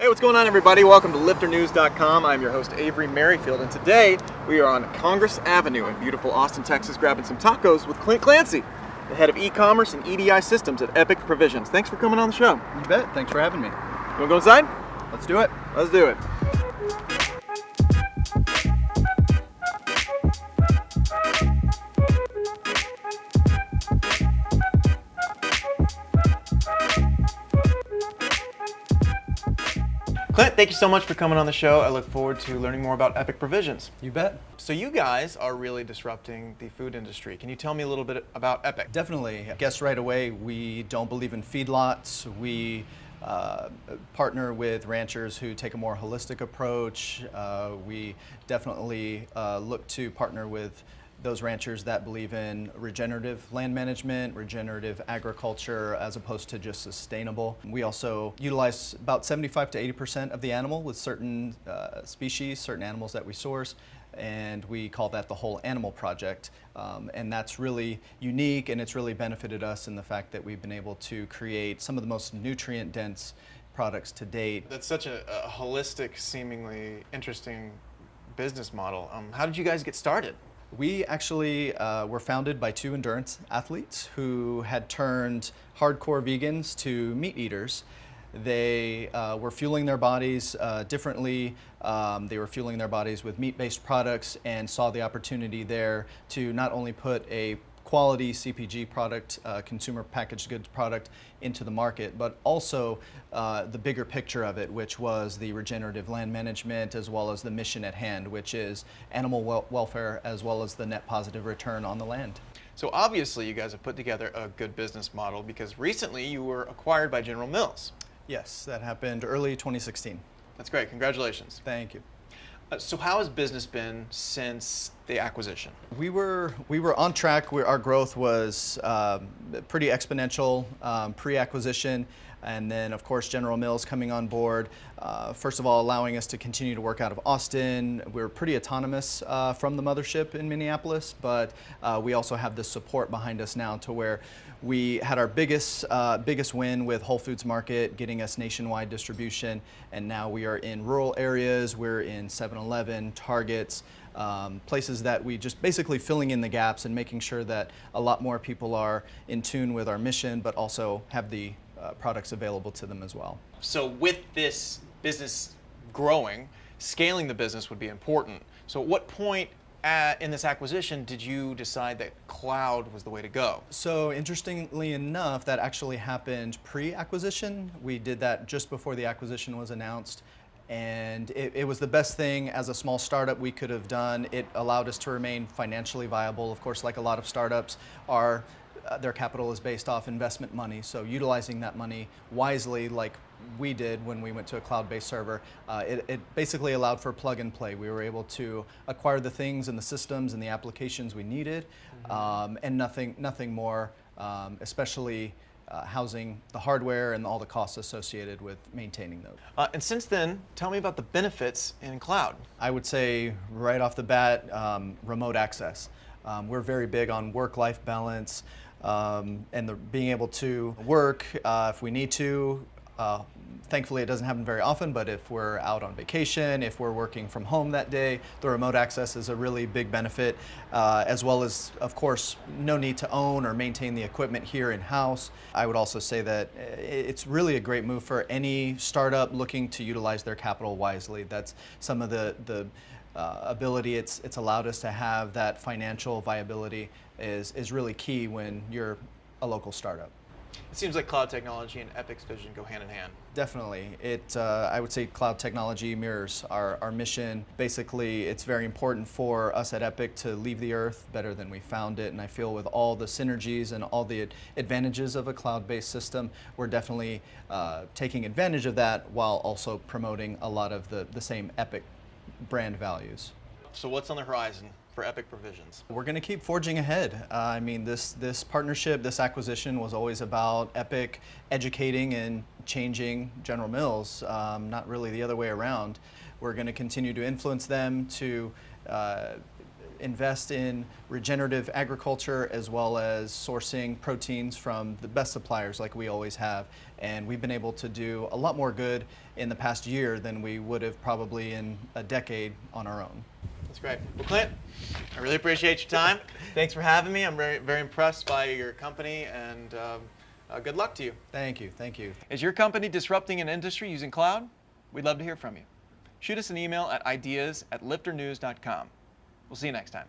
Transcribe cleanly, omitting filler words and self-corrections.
Hey, what's going on, everybody? Welcome to LiftrNews.com. I'm your host, Avery Merrifield, and today we are on Congress Avenue in beautiful Austin, Texas, grabbing some tacos with Clint Clancy, the head of e-commerce and EDI systems at Epic Provisions. Thanks for coming on the show. You bet. Thanks for having me. You want to go inside? Let's do it. Let's do it. Clint, thank you so much for coming on the show. I look forward to learning more about Epic Provisions. You bet. So you guys are really disrupting the food industry. Can you tell me a little bit about Epic? Definitely. I guess right away, we don't believe in feedlots. We partner with ranchers who take a more holistic approach. We definitely look to partner with those ranchers that believe in regenerative land management, regenerative agriculture, as opposed to just sustainable. We also utilize about 75 to 80% of the animal with certain species, certain animals that we source, and we call that the Whole Animal Project. And that's really unique, and it's really benefited us in the fact that we've been able to create some of the most nutrient-dense products to date. That's such a holistic, seemingly interesting business model. How did you guys get started? We actually were founded by two endurance athletes who had turned hardcore vegans to meat eaters. They were fueling their bodies differently. They were fueling their bodies with meat-based products and saw the opportunity there to not only put a quality CPG product, consumer packaged goods product, into the market, but also the bigger picture of it, which was the regenerative land management, as well as the mission at hand, which is animal welfare, as well as the net positive return on the land. So obviously you guys have put together a good business model because recently you were acquired by General Mills. Yes, that happened early 2016. That's great. Congratulations. Thank you. So how has business been since the acquisition? We were on track. Our growth was pretty exponential pre-acquisition, and then of course General Mills coming on board. First of all, allowing us to continue to work out of Austin. We're pretty autonomous from the mothership in Minneapolis, but we also have the support behind us now to where we had our biggest win with Whole Foods Market, getting us nationwide distribution, and now we are in rural areas. We're in 7-Eleven, Targets, places that we just basically filling in the gaps and making sure that a lot more people are in tune with our mission, but also have the products available to them as well. So with this business growing, scaling the business would be important. So at what point in this acquisition did you decide that cloud was the way to go? So interestingly enough, that actually happened pre-acquisition. We did that just before the acquisition was announced. And it was the best thing as a small startup we could have done. It allowed us to remain financially viable. Of course, like a lot of startups, their capital is based off investment money. So utilizing that money wisely, like we did when we went to a cloud-based server, it basically allowed for plug and play. We were able to acquire the things and the systems and the applications we needed, and nothing more, especially housing the hardware and all the costs associated with maintaining those. And since then, tell me about the benefits in cloud. I would say right off the bat, remote access. We're very big on work-life balance, and being able to work if we need to. Thankfully, it doesn't happen very often, but if we're out on vacation, if we're working from home that day, the remote access is a really big benefit, as well as, of course, no need to own or maintain the equipment here in-house. I would also say that it's really a great move for any startup looking to utilize their capital wisely. That's some of the ability it's allowed us to have. That financial viability is really key when you're a local startup. It seems like cloud technology and Epic's vision go hand in hand. Definitely. I would say cloud technology mirrors our mission. Basically, it's very important for us at Epic to leave the earth better than we found it, and I feel with all the synergies and all the advantages of a cloud-based system, we're definitely taking advantage of that while also promoting a lot of the same Epic brand values. So what's on the horizon for Epic Provisions? We're going to keep forging ahead. I mean, this partnership, this acquisition was always about Epic educating and changing General Mills, not really the other way around. We're going to continue to influence them to invest in regenerative agriculture as well as sourcing proteins from the best suppliers like we always have. And we've been able to do a lot more good in the past year than we would have probably in a decade on our own. That's great. Well, Clint, I really appreciate your time. Thanks for having me. I'm very, very impressed by your company, and good luck to you. Thank you. Thank you. Is your company disrupting an industry using cloud? We'd love to hear from you. Shoot us an email at ideas@lifternews.com. We'll see you next time.